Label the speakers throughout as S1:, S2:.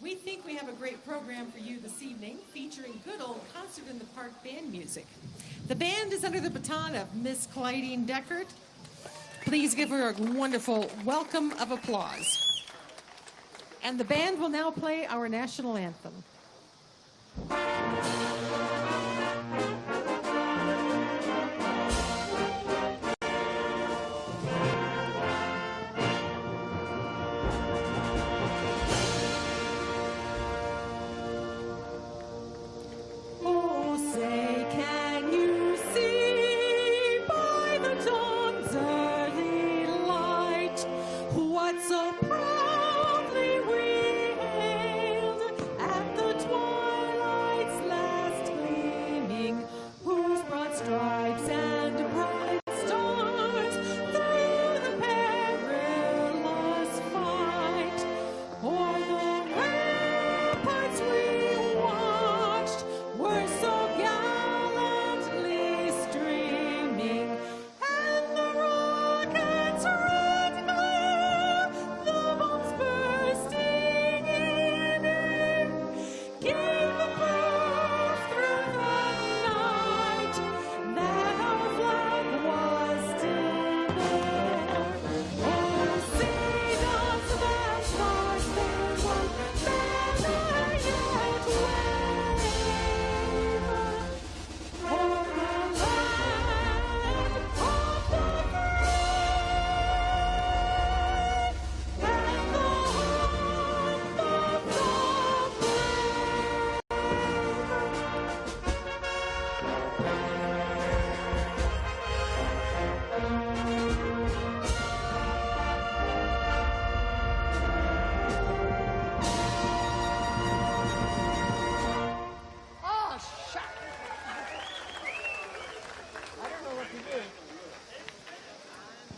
S1: We think we have a great program for you this evening, featuring good old concert in the park band music. The band is under the baton of Miss Clydine Deckert. Please give her a wonderful welcome of applause. And the band will now play our national anthem.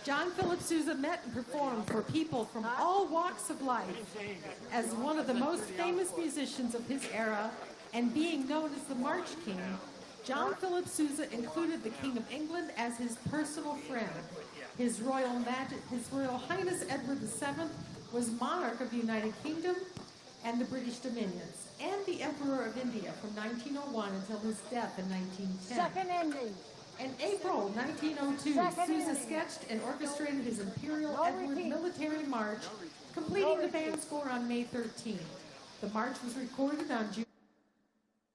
S1: John Philip Sousa met and performed for people from all walks of life. As one of the most famous musicians of his era and being known as the March King, John Philip Sousa included the King of England as his personal friend. His Royal Highness Edward VII was monarch of the United Kingdom and the British Dominions, and the Emperor of India from 1901 until his death in 1910.
S2: Second ending.
S1: In April 1902, Sousa sketched and orchestrated his Imperial Edward Military March, completing the band score on May 13th. The march was recorded on June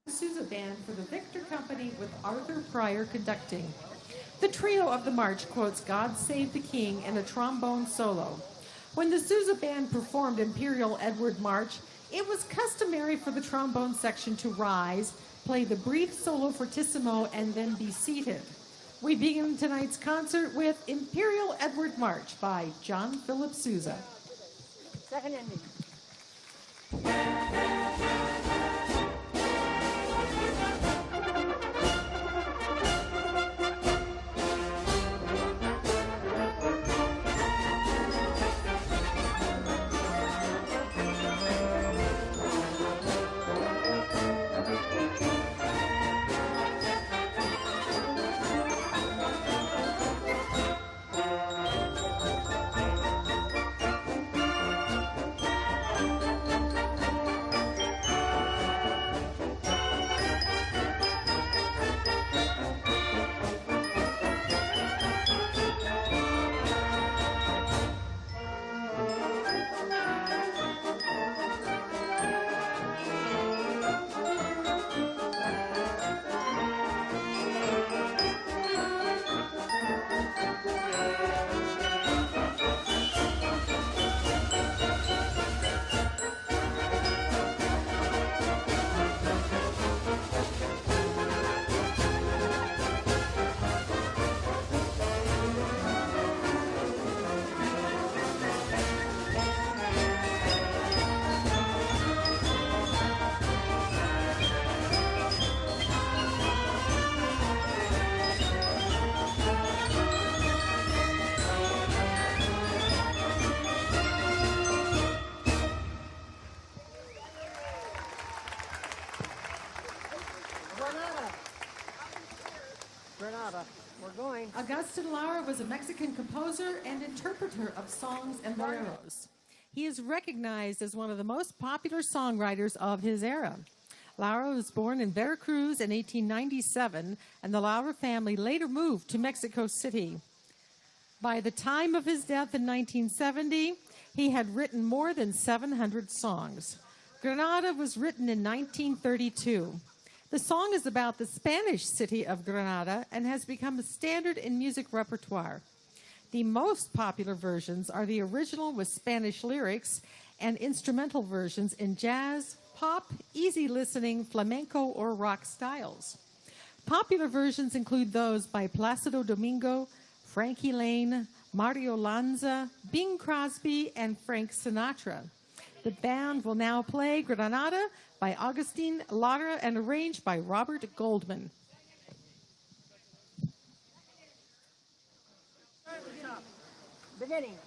S1: Sousa Band for the Victor Company with Arthur Pryor conducting. The trio of the march quotes God Save the King in a trombone solo. When the Sousa Band performed Imperial Edward March, it was customary for the trombone section to rise, play the brief solo fortissimo, and then be seated. We begin tonight's concert with Imperial Edward March by John Philip Sousa.
S2: Second ending.
S1: Agustin Lara was a Mexican composer and interpreter of songs and boleros. He He is recognized as one of the most popular songwriters of his era. Laura was born in Veracruz in 1897, and the Laura family later moved to Mexico City. By the time of his death in 1970, he had written more than 700 songs. Granada was written in 1932. The song is about the Spanish city of Granada and has become a standard in music repertoire. The most popular versions are the original with Spanish lyrics and instrumental versions in jazz, pop, easy listening, flamenco, or rock styles. Popular versions include those by Plácido Domingo, Frankie Lane, Mario Lanza, Bing Crosby, and Frank Sinatra. The band will now play Granada by Agustin Lara and arranged by Robert Goldman.
S2: Beginning.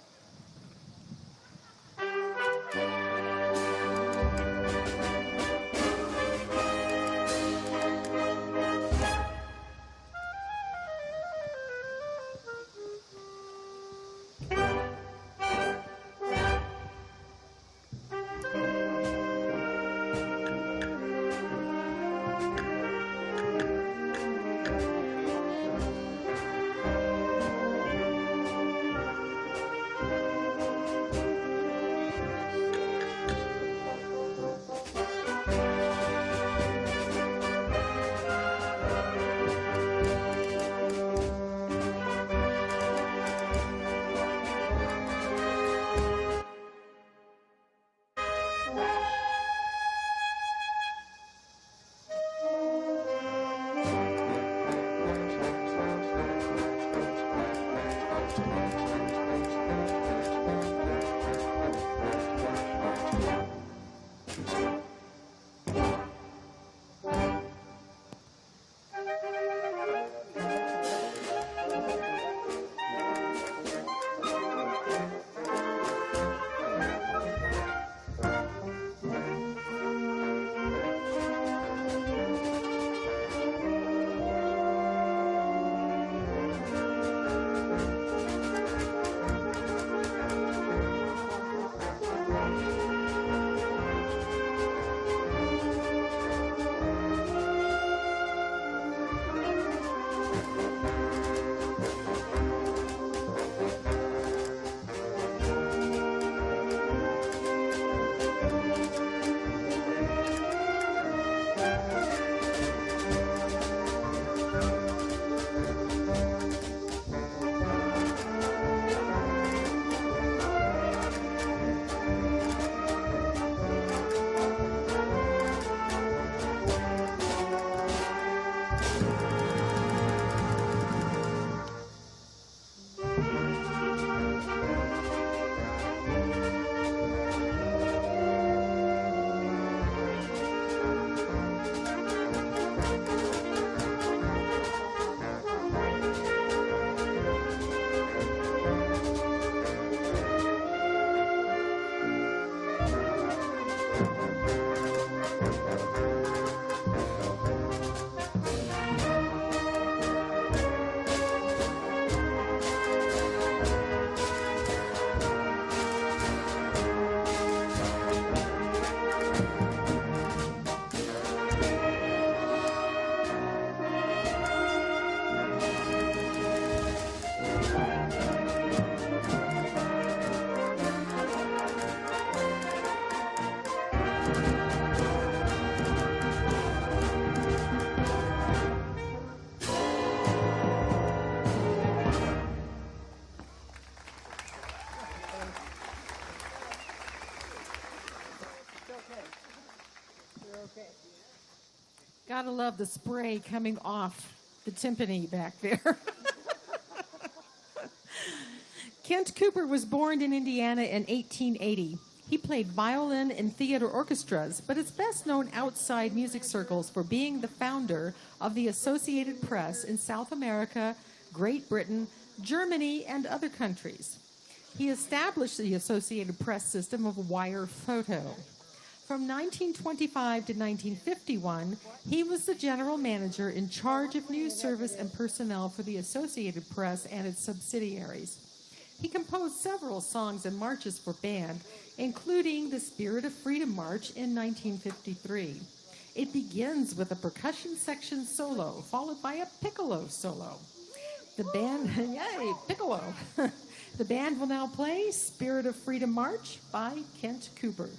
S1: Gotta love the spray coming off the timpani back there. Kent Cooper was born in Indiana in 1880. He played violin in theater orchestras, but is best known outside music circles for being the founder of the Associated Press in South America, Great Britain, Germany, and other countries. He established the Associated Press system of wire photo. From 1925 to 1951, he was the general manager in charge of news service and personnel for the Associated Press and its subsidiaries. He composed several songs and marches for band, including the Spirit of Freedom March in 1953. It begins with a percussion section solo, followed by a piccolo solo. The band, yay, piccolo. The band will now play Spirit of Freedom March by Kent Cooper.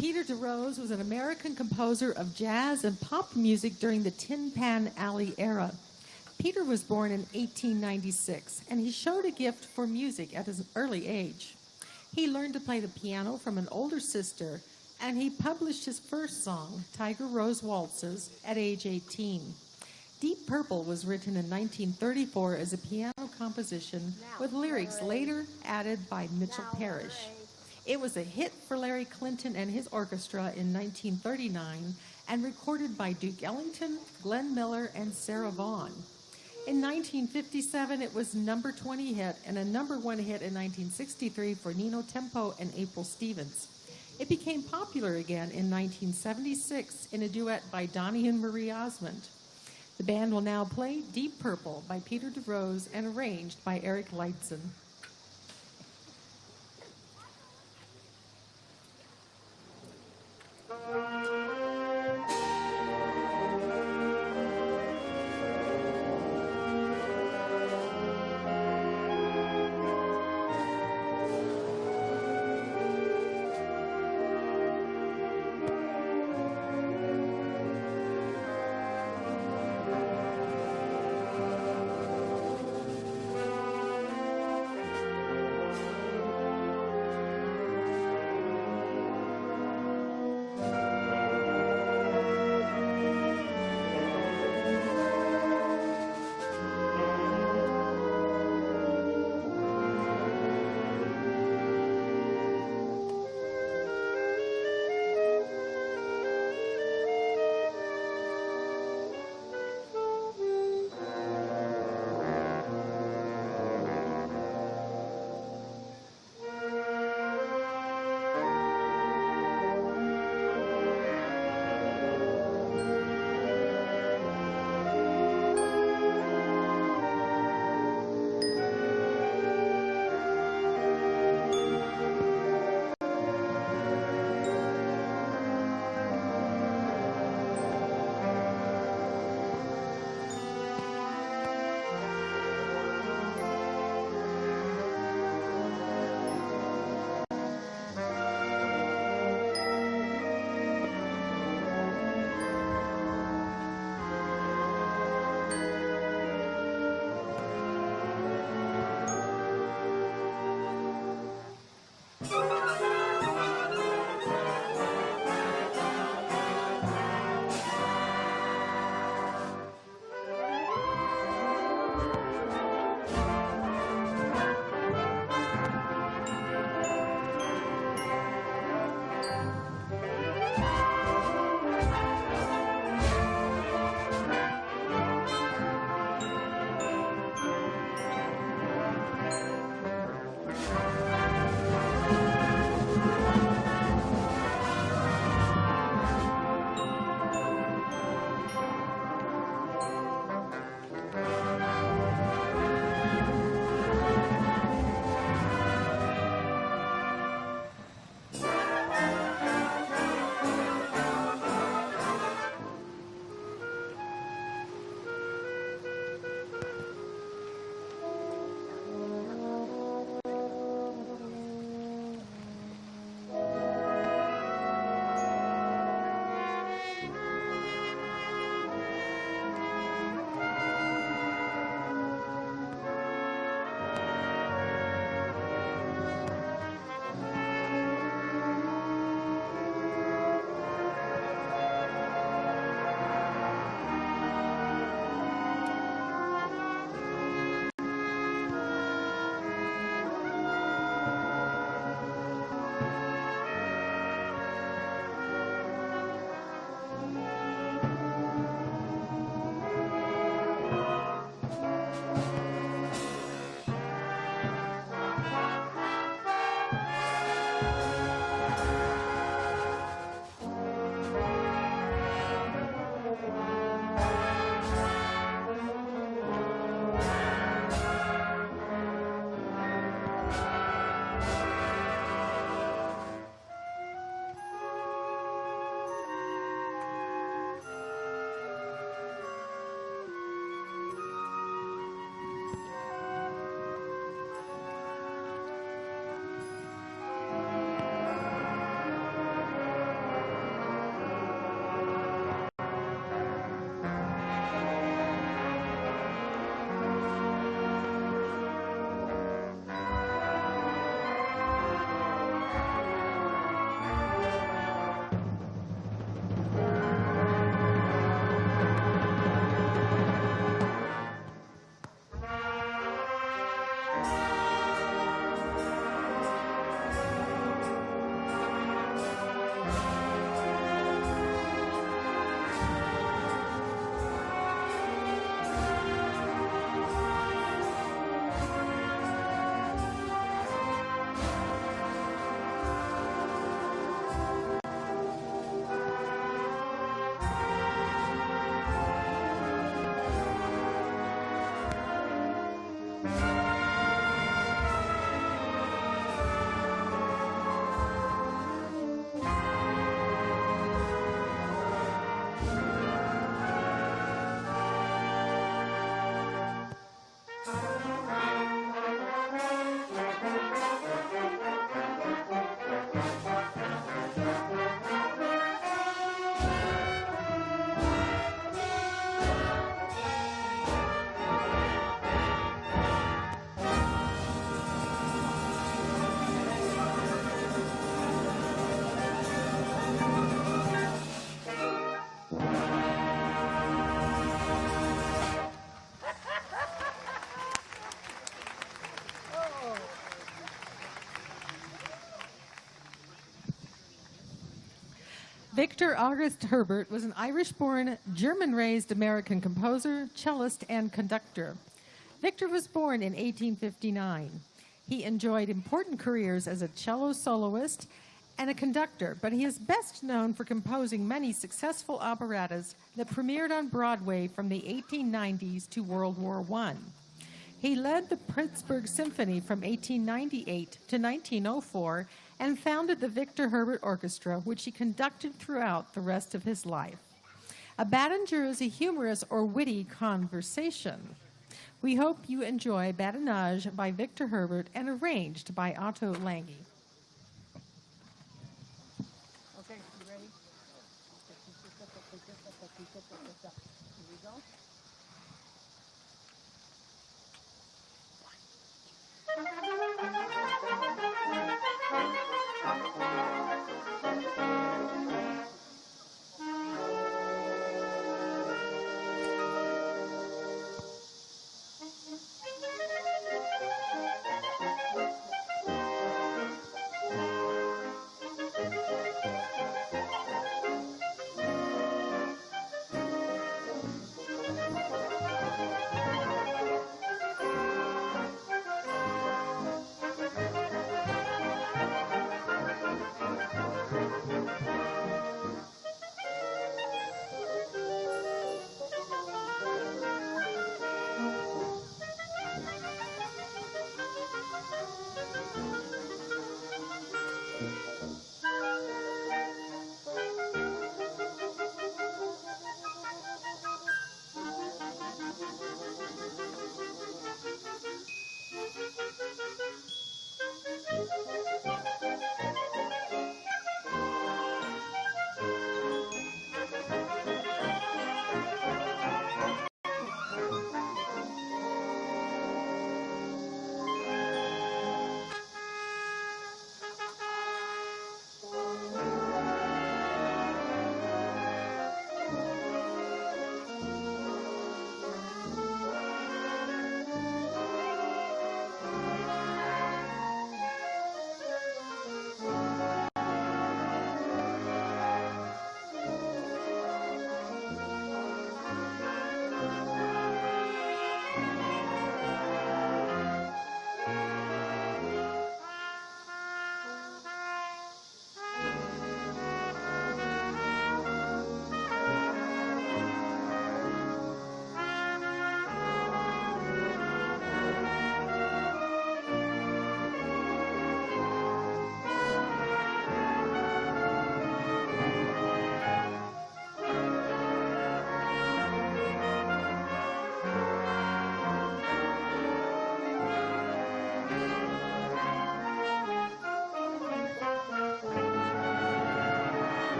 S1: Peter DeRose was an American composer of jazz and pop music during the Tin Pan Alley era. Peter was born in 1896, and he showed a gift for music at his early age. He learned to play the piano from an older sister, and he published his first song, Tiger Rose Waltzes, at age 18. Deep Purple was written in 1934 as a piano composition with lyrics later added by Mitchell Parrish. It was a hit for Larry Clinton and his orchestra in 1939 and recorded by Duke Ellington, Glenn Miller, and Sarah Vaughan. In 1957, it was number 20 hit and a number 1 hit in 1963 for Nino Tempo and April Stevens. It became popular again in 1976 in a duet by Donnie and Marie Osmond. The band will now play Deep Purple by Peter DeRose and arranged by Eric Leitzen. Victor August Herbert was an Irish-born, German-raised American composer, cellist, and conductor. Victor was born in 1859. He enjoyed important careers as a cello soloist and a conductor, but he is best known for composing many successful operettas that premiered on Broadway from the 1890s to World War I. He led the Pittsburgh Symphony from 1898 to 1904 and founded the Victor Herbert Orchestra, which he conducted throughout the rest of his life. A Badinage is a humorous or witty conversation. We hope you enjoy Badinage by Victor Herbert and arranged by Otto Lange.
S2: Okay, you ready? Here we go.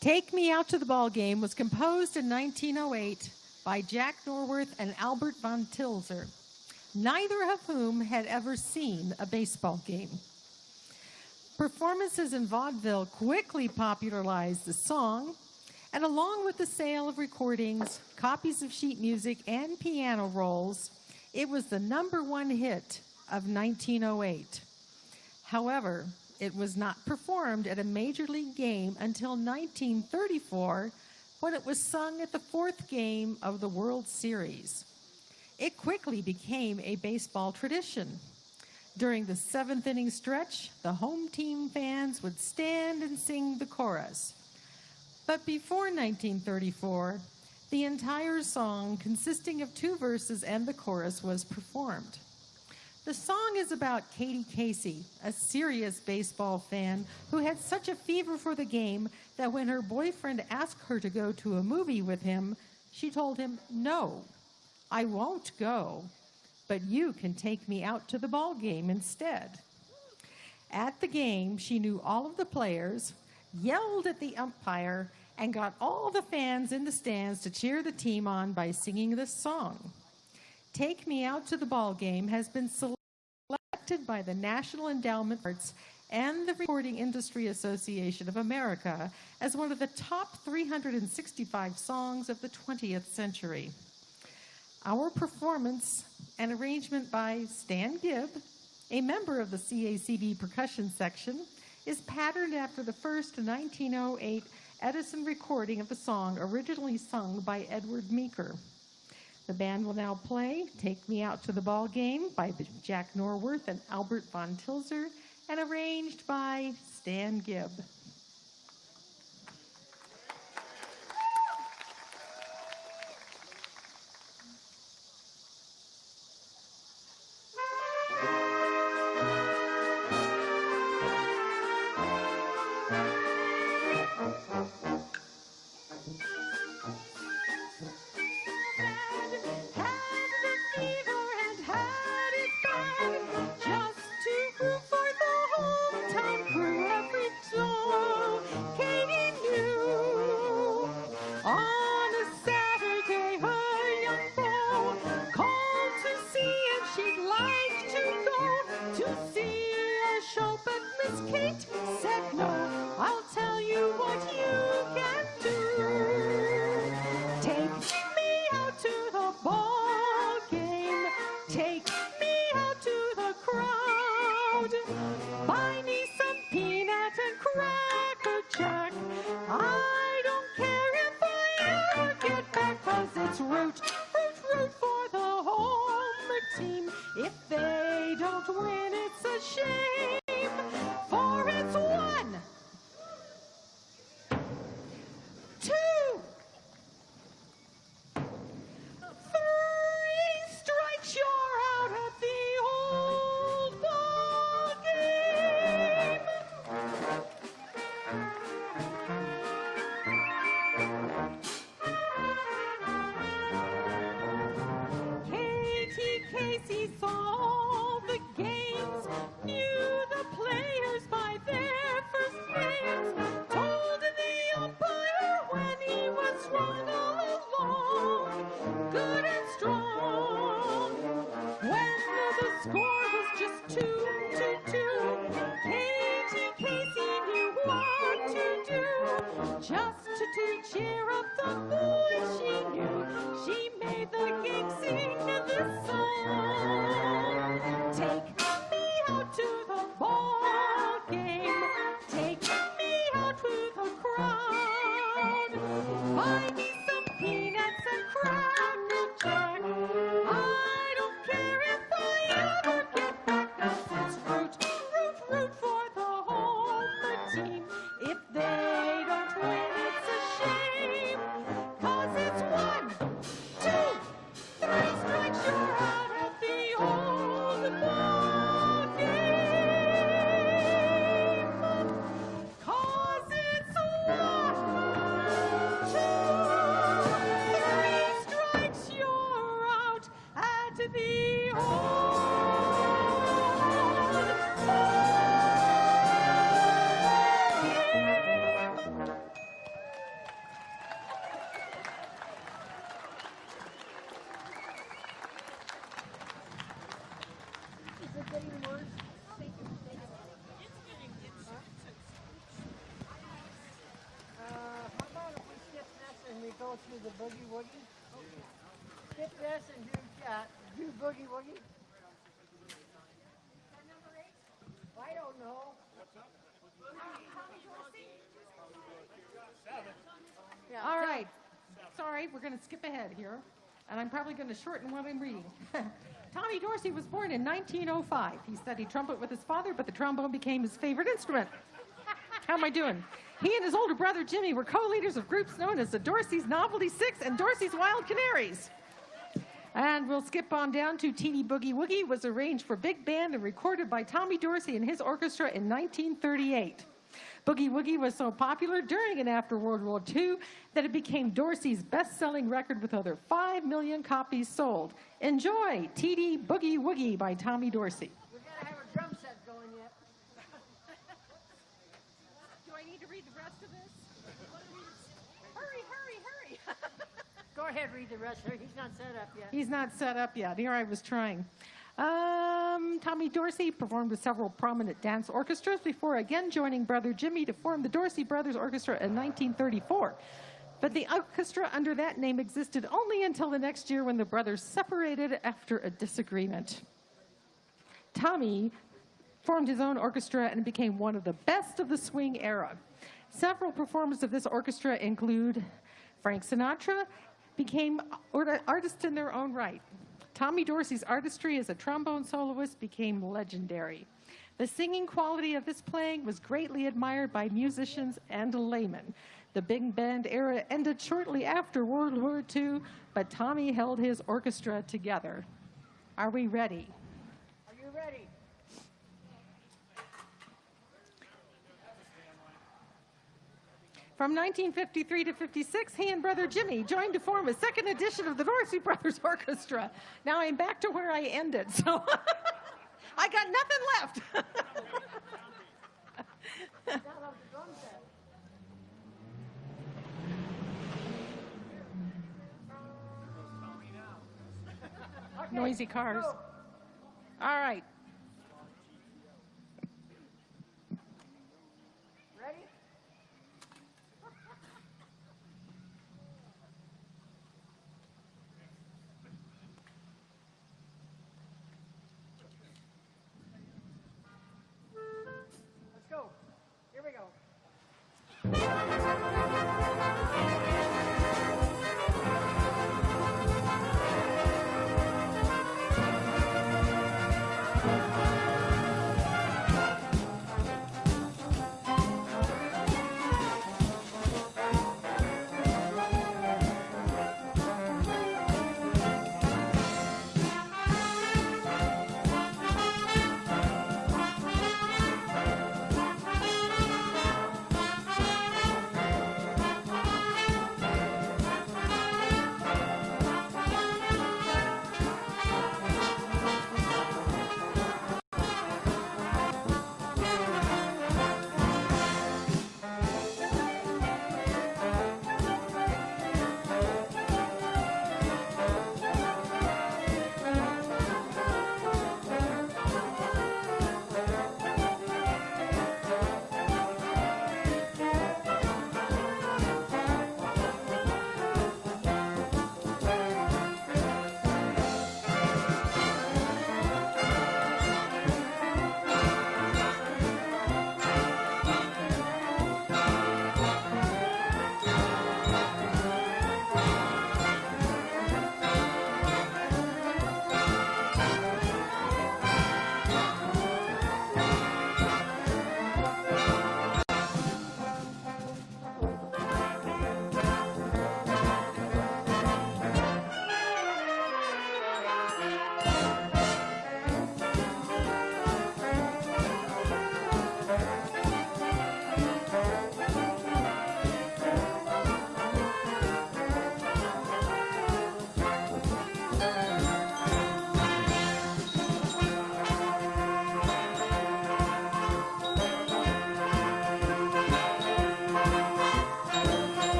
S1: Take Me Out to the Ball Game was composed in 1908 by Jack Norworth and Albert von Tilzer, neither of whom had ever seen a baseball game. Performances in vaudeville quickly popularized the song, and along with the sale of recordings, copies of sheet music, and piano rolls, it was the #1 hit of 1908. However, it was not performed at a major league game until 1934, when it was sung at the 4th game of the World Series. It quickly became a baseball tradition. During the 7th inning stretch, the home team fans would stand and sing the chorus. But before 1934, the entire song, consisting of 2 verses and the chorus, was performed. The song is about Katie Casey, a serious baseball fan who had such a fever for the game that when her boyfriend asked her to go to a movie with him, she told him, "No, I won't go, but you can take me out to the ball game instead." At the game, she knew all of the players, yelled at the umpire, and got all the fans in the stands to cheer the team on by singing this song. Take Me Out to the Ball Game has been selected by the National Endowment for Arts and the Recording Industry Association of America as one of the top 365 songs of the 20th century. Our performance, an arrangement by Stan Gibb, a member of the CACB percussion section, is patterned after the first 1908 Edison recording of the song originally sung by Edward Meeker. The band will now play Take Me Out to the Ball Game by Jack Norworth and Albert von Tilzer, and arranged by Stan Gibb. Just to root for the hometown crew every All right. Sorry, we're going to skip ahead here, and I'm probably going to shorten what I'm reading. Tommy Dorsey was born in 1905. He studied trumpet with his father, but the trombone became his favorite instrument. How am I doing? He and his older brother Jimmy were co-leaders of groups known as the Dorsey's Novelty Six and Dorsey's Wild Canaries. And we'll skip on down to Teeny Boogie Woogie was arranged for big band and recorded by Tommy Dorsey and his orchestra in 1938. Boogie Woogie was so popular during and after World War II that it became Dorsey's best-selling record with over 5 million copies sold. Enjoy Teeny Boogie Woogie by Tommy Dorsey.
S2: We gotta have a drum set going yet.
S1: Do I need to read the rest of this? Hurry, hurry, hurry.
S2: Go ahead, read the rest. He's not set up yet.
S1: He's not set up yet. Here I was trying. Tommy Dorsey performed with several prominent dance orchestras before again joining brother Jimmy to form the Dorsey Brothers Orchestra in 1934. But the orchestra under that name existed only until the next year when the brothers separated after a disagreement. Tommy formed his own orchestra and became one of the best of the swing era. Several performers of this orchestra include Frank Sinatra, became artists in their own right. Tommy Dorsey's artistry as a trombone soloist became legendary. The singing quality of his playing was greatly admired by musicians and laymen. The big band era ended shortly after World War II, but Tommy held his orchestra together. Are we ready?
S2: Are you ready?
S1: From 1953 to 56, he and brother Jimmy joined to form a second edition of the Dorsey Brothers Orchestra. Now I'm back to where I ended, so I got nothing left.
S2: Okay,
S1: Noisy cars.
S2: go.
S1: All right.
S2: Ready? Let's go. Here we go.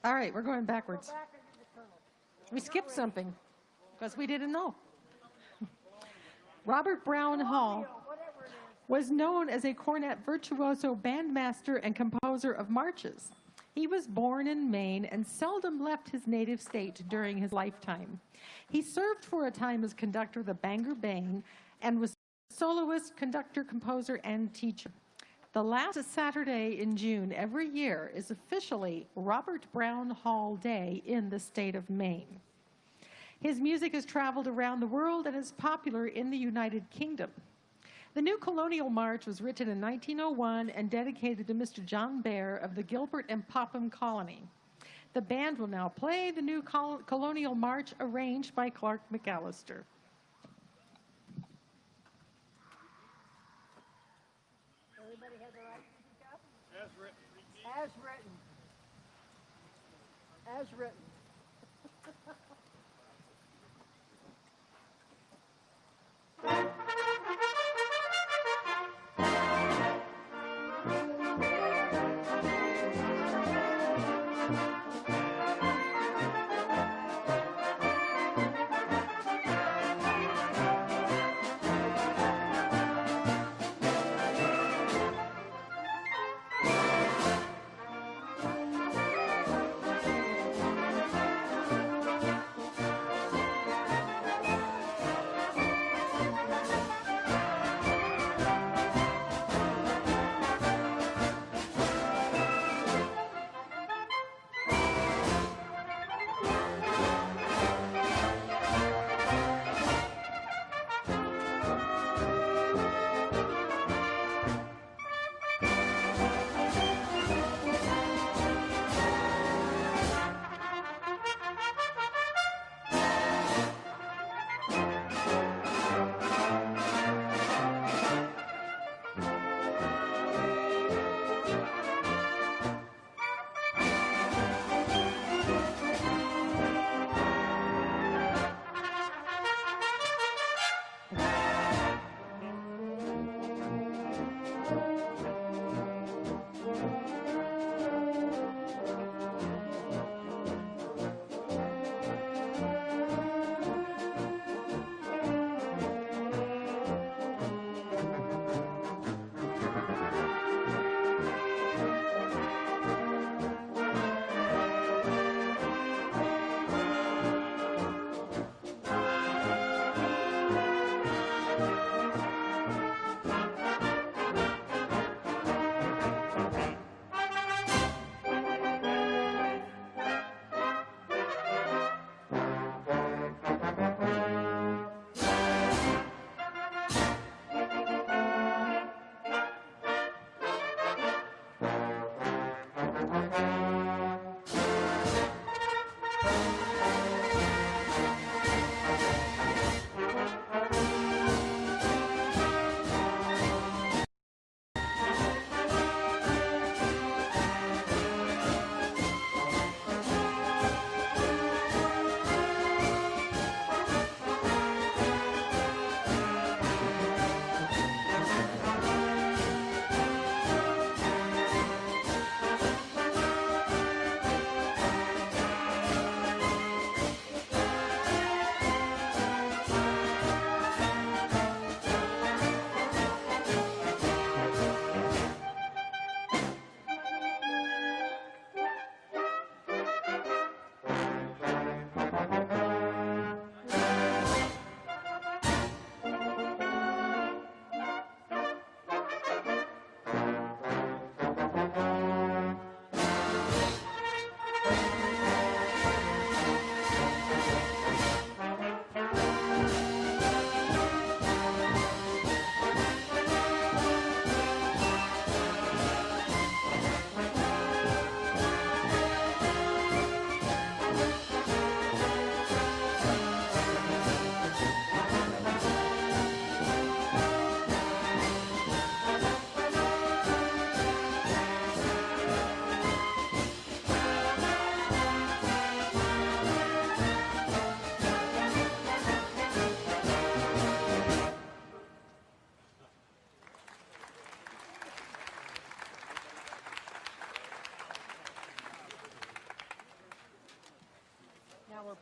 S1: All right, we're going backwards. We skipped something because we didn't know. Robert Brown Hall was known as a cornet virtuoso bandmaster and composer of marches. He was born in Maine and seldom left his native state during his lifetime. He served for a time as conductor of the Bangor Band and was soloist, conductor, composer, and teacher. The last Saturday in June every year is officially Robert Brown Hall Day in the state of Maine. His music has traveled around the world and is popular in the United Kingdom. The New Colonial March was written in 1901 and dedicated to Mr. John Bear of the Gilbert and Popham Colony. The band will now play the New Colonial March arranged by Clark McAllister.
S2: Everybody has the right to speak up?
S3: As written.
S2: As written. As written.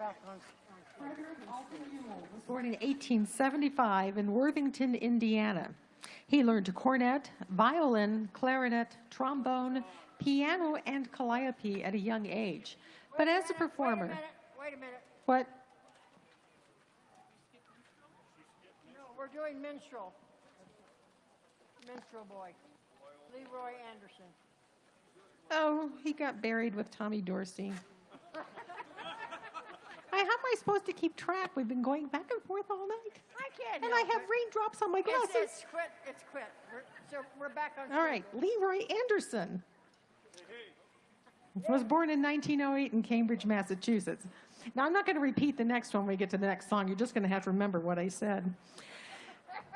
S2: back on.
S1: Was born in 1875 in Worthington, Indiana. He learned cornet, violin, clarinet, trombone, piano, and calliope at a young age. But as a performer...
S2: Wait a minute.
S1: What?
S2: No, we're doing minstrel. Minstrel boy. Leroy Anderson.
S1: Oh, he got buried with Tommy Dorsey. How am I supposed to keep track? We've been going back and forth all night.
S2: I can't.
S1: And I have raindrops on my glasses.
S2: It's quit. It's quit. We're back on.
S1: All right, Leroy Anderson was born in 1908 in Cambridge, Massachusetts. Now, I'm not going to repeat the next one when we get to the next song. You're just going to have to remember what I said.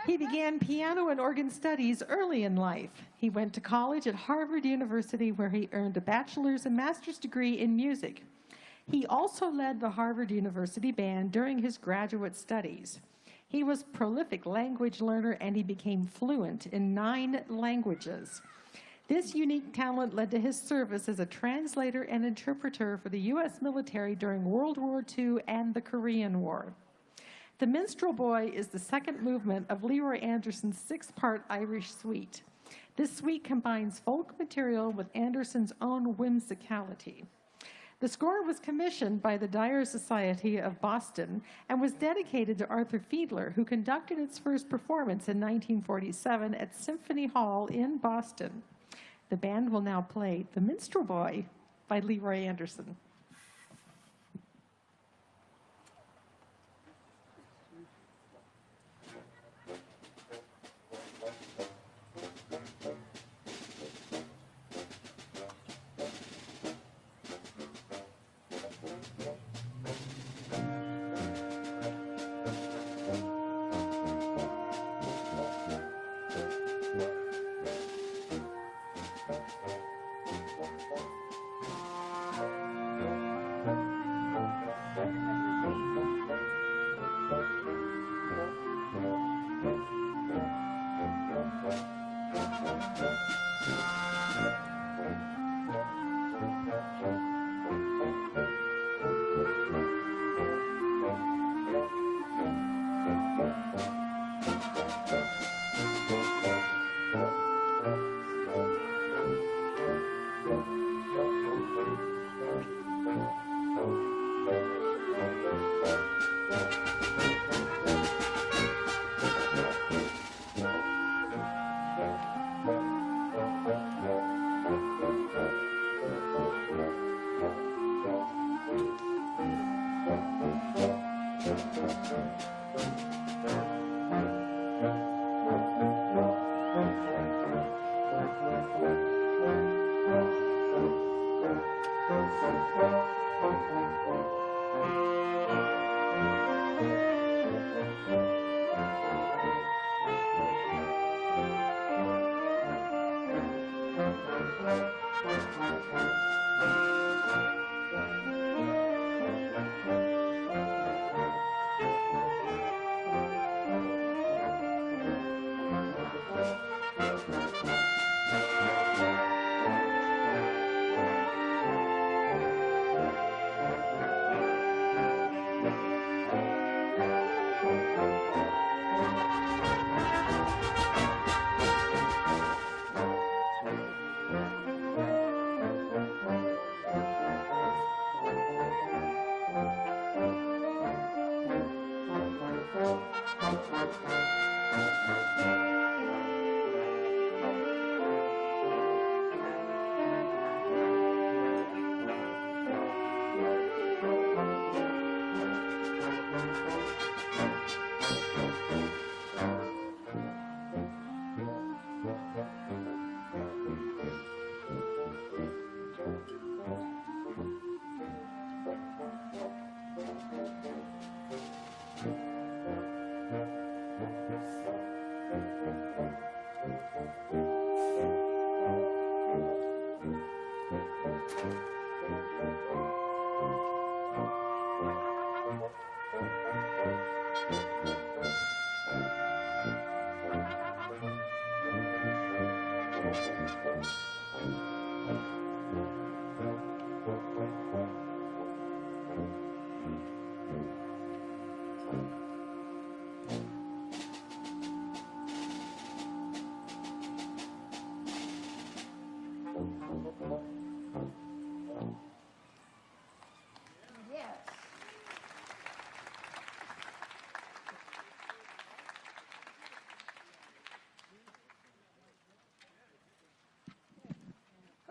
S1: He began piano and organ studies early in life. He went to college at Harvard University, where he earned a bachelor's and master's degree in music. He also led the Harvard University band during his graduate studies. He was a prolific language learner, and he became fluent in 9 languages. This unique talent led to his service as a translator and interpreter for the U.S. military during World War II and the Korean War. The Minstrel Boy is the second movement of Leroy Anderson's 6-part Irish suite. This suite combines folk material with Anderson's own whimsicality. The score was commissioned by the Dyer Society of Boston and was dedicated to Arthur Fiedler, who conducted its first performance in 1947 at Symphony Hall in Boston. The band will now play The Minstrel Boy by Leroy Anderson.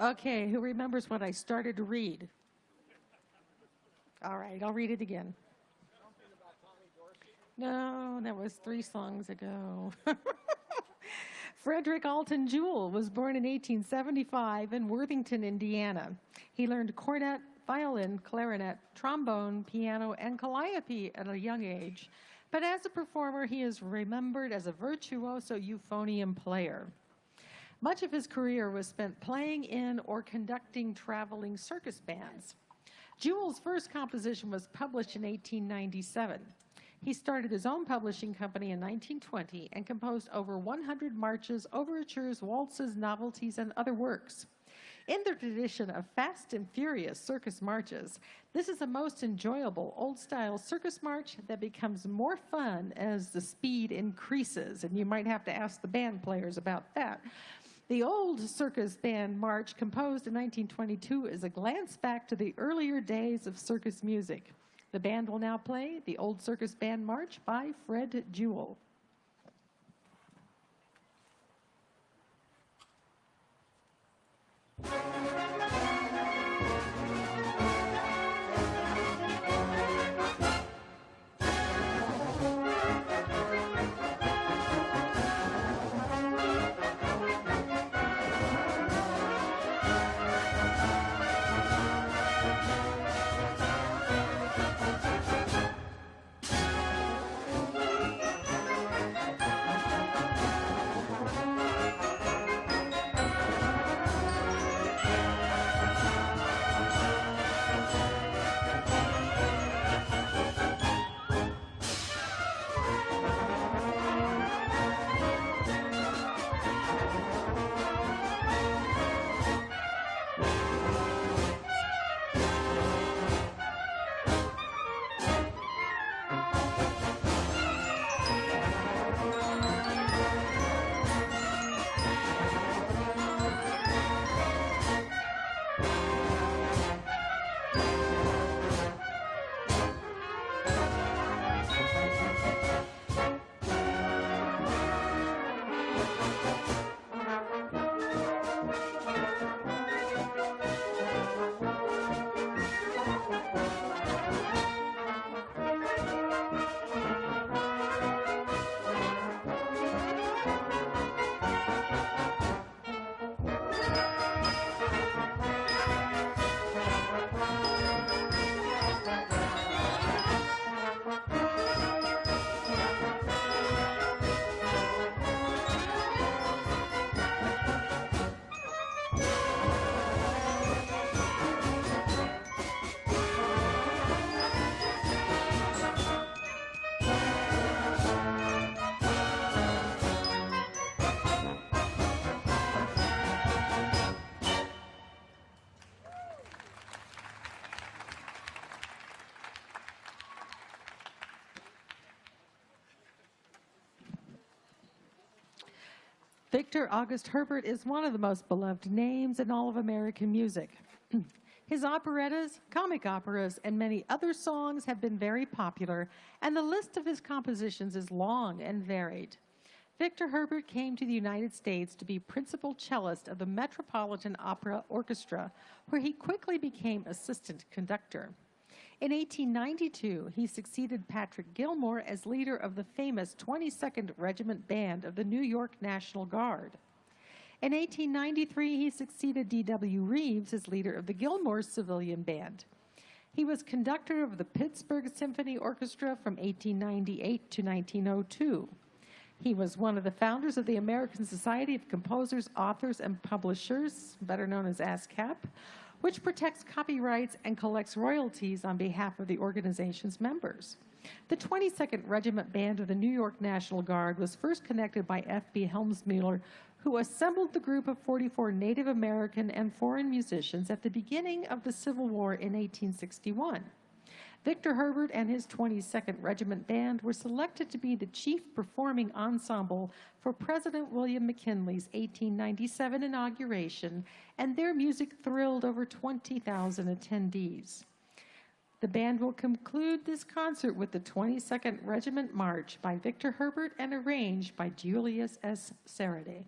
S1: Okay, who remembers what I started to read? All right, I'll read it again. No, that was 3 songs ago. Frederick Alton Jewell was born in 1875 in Worthington, Indiana. He learned cornet, violin, clarinet, trombone, piano, and calliope at a young age. But as a performer, he is remembered as a virtuoso euphonium player. Much of his career was spent playing in or conducting traveling circus bands. Jewell's first composition was published in 1897. He started his own publishing company in 1920 and composed over 100 marches, overtures, waltzes, novelties, and other works. In the tradition of fast and furious circus marches, this is a most enjoyable old-style circus march that becomes more fun as the speed increases, and you might have to ask the band players about that. The old circus band march, composed in 1922, is a glance back to the earlier days of circus music. The band will now play the Old Circus Band March by Fred Jewell. Victor August Herbert is one of the most beloved names in all of American music. His operettas, comic operas, and many other songs have been very popular, and the list of his compositions is long and varied. Victor Herbert came to the United States to be principal cellist of the Metropolitan Opera Orchestra, where he quickly became assistant conductor. In 1892, he succeeded Patrick Gilmore as leader of the famous 22nd Regiment Band of the New York National Guard. In 1893, he succeeded D.W. Reeves as leader of the Gilmore Civilian Band. He was conductor of the Pittsburgh Symphony Orchestra from 1898 to 1902. He was one of the founders of the American Society of Composers, Authors, and Publishers, better known as ASCAP, which protects copyrights and collects royalties on behalf of the organization's members. The 22nd Regiment Band of the New York National Guard was first connected by F.B. Helmsmuller, who assembled the group of 44 Native American and foreign musicians at the beginning of the Civil War in 1861. Victor Herbert and his 22nd Regiment Band were selected to be the chief performing ensemble for President William McKinley's 1897 inauguration, and their music thrilled over 20,000 attendees. The band will conclude this concert with the 22nd Regiment March by Victor Herbert and arranged by Julius S. Saraday.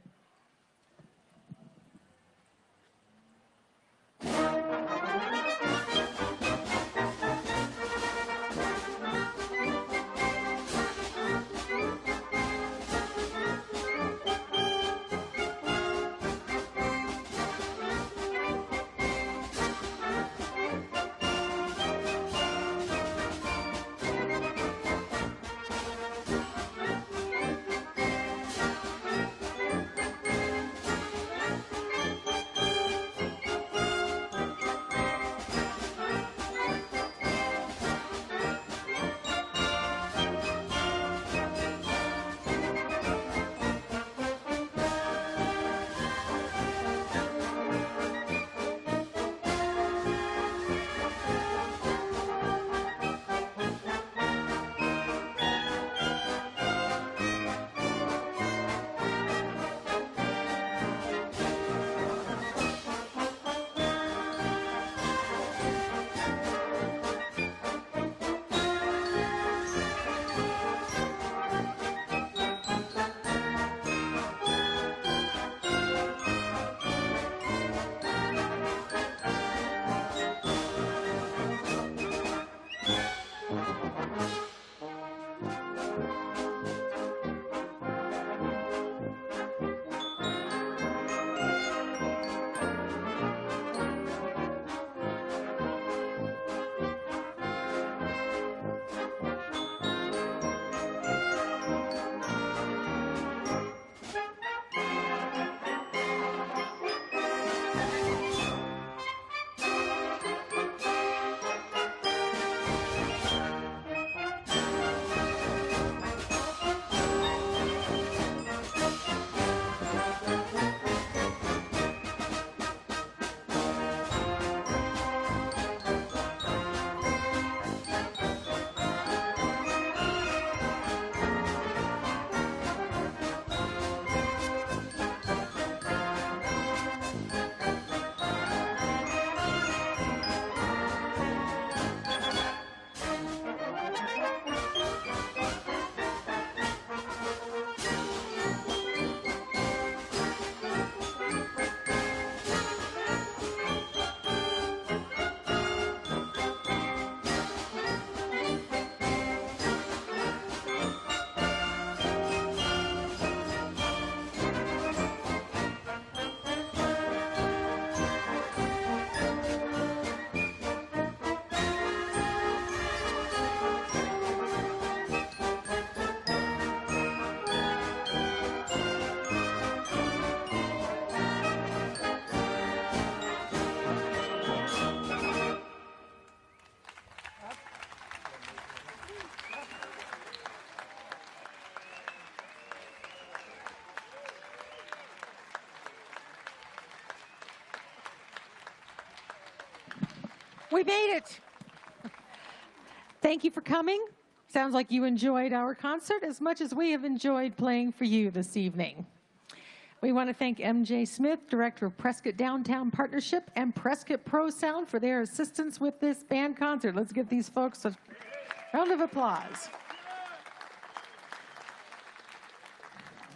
S1: We made it. Thank you for coming. Sounds like you enjoyed our concert as much as we have enjoyed playing for you this evening. We want to thank MJ Smith, Director of Prescott Downtown Partnership, and Prescott Pro Sound for their assistance with this band concert. Let's give these folks a round of applause.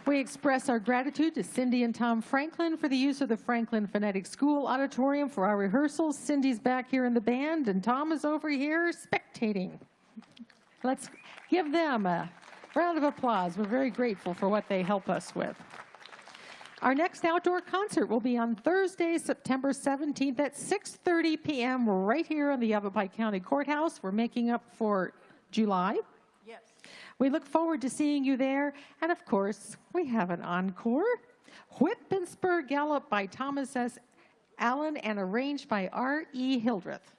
S1: We express our gratitude to Cindy and Tom Franklin for the use of the Franklin Phonetic School auditorium for our rehearsals. Cindy's back here in the band, and Tom is over here spectating. Let's give them a round of applause. We're very grateful for what they help us with. Our next outdoor concert will be on Thursday, September 17th at 6:30 p.m. right here in the Yavapai County Courthouse. We're making up for July.
S2: Yes.
S1: We look forward to seeing you there. And of course, we have an encore. Whip and Spur Gallop by Thomas S. Allen and arranged by R.E. Hildreth.